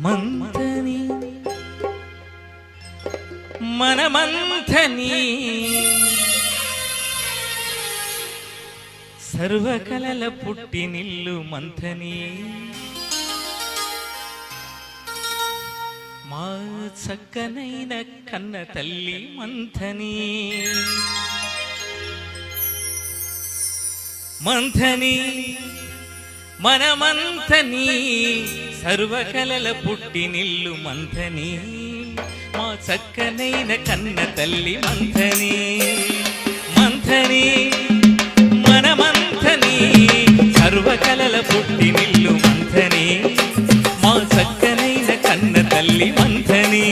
మంథని మన మంథని సర్వకలల పుట్టినిల్లు మంథని మా చక్కనైన కన్న తల్లి మంథని మంథని మన మంథని సర్వకలల పుట్టినిల్లు మంథని మా చక్కనైన కన్న తల్లి మంథని మంథని మన మంథని సర్వకలల పుట్టినిల్లు మంథని మా చక్కనైన కన్న తల్లి మంథని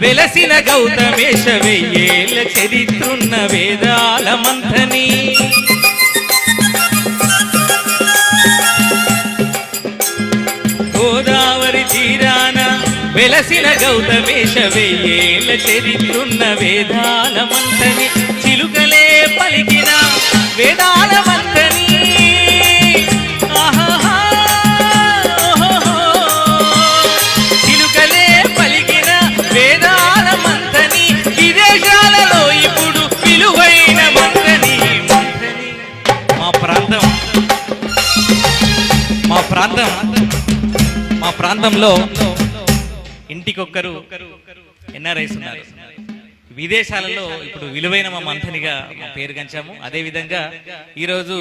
వెలసిన గౌతమేశ వెయ్యేళ్ళ చరిత్రున్న వేదాల మంథని గోదావరి తీరాన వెలసిన గౌతమేశ వెయ్యేళ్ళ చరిత్రున్న వేదాల మంథని చిలుకలే పలికిన వేదాల మంథని మా ప్రాంతంలో ఇంటికొక్కరు ఎన్ఆర్ఐస్ ఉన్నారు. విదేశాలలో ఇప్పుడు విలువైన మా మంథనిగా మా పేరు గంచాము. అదేవిధంగా ఈరోజు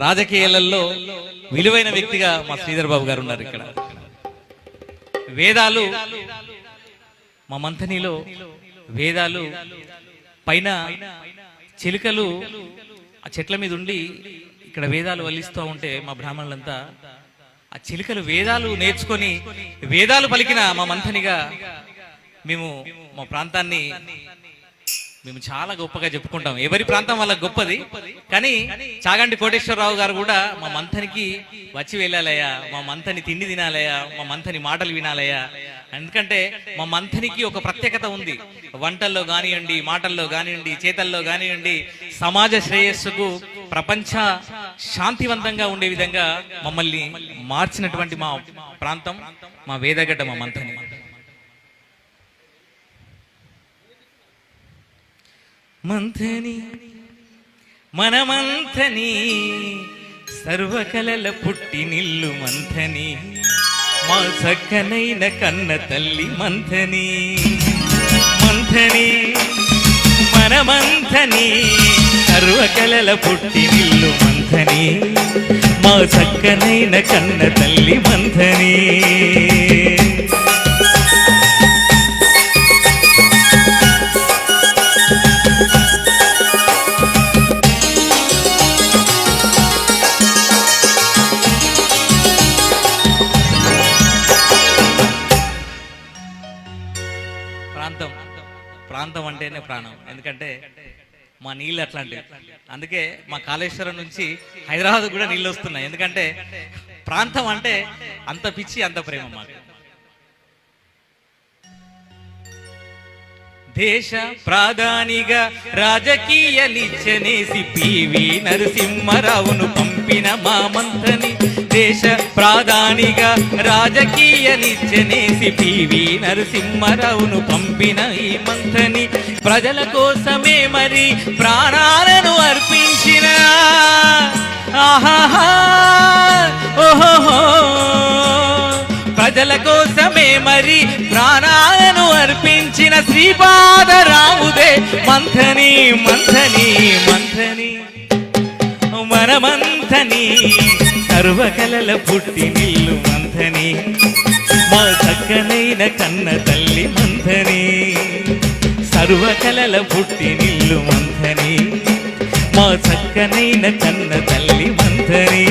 రాజకీయాలలో విలువైన వ్యక్తిగా మా శ్రీధర్ బాబు గారు ఉన్నారు. ఇక్కడ వేదాలు మా మంథనిలో వేదాలు పైన చిలుకలు ఆ చెట్ల మీద ఉండి ఇక్కడ వేదాలు వల్లిస్తూ ఉంటే మా బ్రాహ్మణులంతా ఆ చిలుకలు వేదాలు నేర్చుకొని వేదాలు పలికిన మా మంథనిగా మేము మా ప్రాంతాన్ని మేము చాలా గొప్పగా చెప్పుకుంటాం. ఎవరి ప్రాంతం వాళ్ళకి గొప్పది, కానీ చాగంటి కోటేశ్వరరావు గారు కూడా మా మంథనికి వచ్చి వెళ్ళాలయ్యా, మా మంథని తిండి తినాలయ్యా, మా మంథని మాటలు వినాలయ్యా. ఎందుకంటే మా మంథనికి ఒక ప్రత్యేకత ఉంది. వంటల్లో కానివ్వండి, మాటల్లో కానివ్వండి, చేతల్లో కానివ్వండి, సమాజ శ్రేయస్సుకు ప్రపంచ శాంతివంతంగా ఉండే విధంగా మమ్మల్ని మార్చినటువంటి మా ప్రాంతం మా వేదగడ్డ మా మంథని. మంథని మన మంథని సర్వకలల పుట్టినిల్లు మంథని మా చక్కనైన కన్న తల్లి మంథని మంథని మన మంథని సర్వకలల పుట్టినిల్లు మంథని మా చక్కనైన కన్న తల్లి మంథని. ప్రాంతం అంటేనే ప్రాణం. ఎందుకంటే మా నీళ్ళు అట్లాంటివి. అందుకే మా కాళేశ్వరం నుంచి హైదరాబాద్ కూడా నీళ్ళు వస్తున్నాయి. ఎందుకంటే ప్రాంతం అంటే అంత పిచ్చి, అంత ప్రేమ మాకు. దేశ ప్రాధానిగా రాజకీయ నిచ్చెనేసి పివి నరసింహారావును పంపిన మా మంథని. దేశ ప్రాధానిగా రాజకీయ నిచ్చెనేసి పివి నరసింహారావును పంపిన ఈ మంథని ప్రజల కోసమే మరి ప్రాణాలను అర్పించిన ఆహాహా ఓహోహో ప్రజల కోసమే మరి ప్రాణాలను అర్పించిన శ్రీపాదరాముదే మంథని మంథని మంథని మన మంథని సర్వకలల పుట్టినిల్లు మంథని మా చక్కనైన కన్న తల్లి మంథని సర్వకలల పుట్టినిల్లు మంథని మా చక్కనైన కన్న తల్లి మంథని.